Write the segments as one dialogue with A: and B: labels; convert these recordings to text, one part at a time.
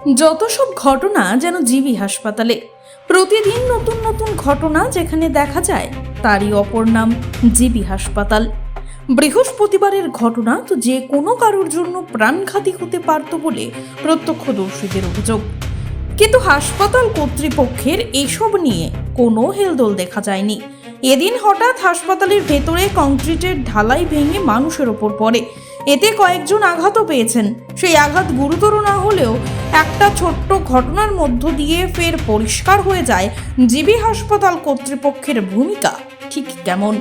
A: যত সব ঘটনা যেন জিবি হাসপাতালে। প্রতিদিন নতুন নতুন ঘটনা যেখানে দেখা যায় তারই অপর নাম জিবি হাসপাতাল। বৃহস্পতিবারের ঘটনা তো যে কোনো কারোর জন্য প্রাণঘাতী হতে পারত বলে প্রত্যক্ষদর্শীদের অভিযোগ। কিন্তু হাসপাতাল কর্তৃপক্ষের এসব নিয়ে কোনো হেলদোল দেখা যায়নি। এদিন হঠাৎ হাসপাতালের ভেতরে কংক্রিটের ঢালাই ভেঙে মানুষের ওপর পড়ে। এতে কয়েকজন আঘাতও পেয়েছেন। সেই আঘাত গুরুতর না হলেও একটা ছোট্ট ঘটনার মধ্য দিয়ে ফের পরিষ্কার হয়ে যায় জিবি হাসপাতাল কর্তৃপক্ষের ভূমিকা ঠিক কেমন।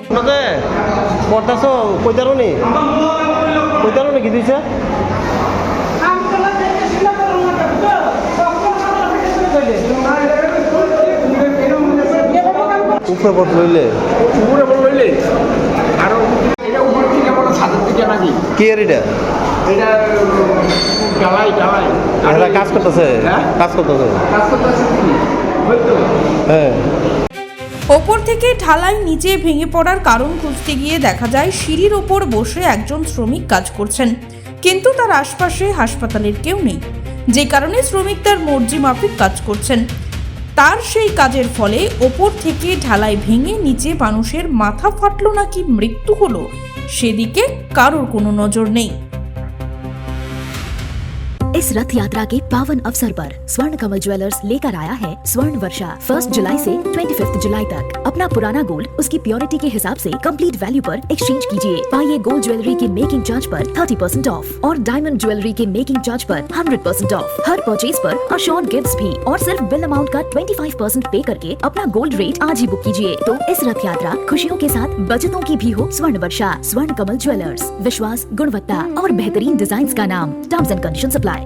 B: কি দিছে উপরে পথ লইলে
C: আর এটা উপর থেকে আমরা ছাদের দিকে নাকি
B: কি আর এটা
C: ডালাই
B: কাজ করতেছে হ্যাঁ।
A: ওপর থেকে ঢালাই নিচে ভেঙে পড়ার কারণ খুঁজতে গিয়ে দেখা যায় সিঁড়ির ওপর বসে একজন শ্রমিক কাজ করছেন, কিন্তু তার আশপাশে হাসপাতালের কেউ নেই, যে কারণে শ্রমিক তার মর্জি মাফিক কাজ করছেন। তার সেই কাজের ফলে ওপর থেকে ঢালাই ভেঙে নিচে মানুষের মাথা ফাটলো নাকি মৃত্যু হলো সেদিকে কারোর কোনো নজর নেই।
D: इस रथ यात्रा के पावन अवसर पर स्वर्ण कमल ज्वेलर्स लेकर आया है स्वर्ण वर्षा 1 जुलाई से 25 जुलाई तक। अपना पुराना गोल्ड उसकी प्योरिटी के हिसाब से कंप्लीट वैल्यू पर एक्सचेंज कीजिए। पाइए गोल्ड ज्वेलरी के मेकिंग चार्ज पर 30% ऑफ और डायमंड ज्वेलरी के मेकिंग चार्ज पर 100% ऑफ। हर परचेज पर अशोर्ड गिफ्ट्स भी और सिर्फ बिल अमाउंट का 25% पे करके अपना गोल्ड रेट आज ही बुक कीजिए। तो इस रथ यात्रा खुशियों के साथ बचतों की भी हो। स्वर्ण वर्षा स्वर्ण कमल ज्वेलर्स, विश्वास, गुणवत्ता और बेहतरीन डिजाइन का नाम। Terms and conditions apply.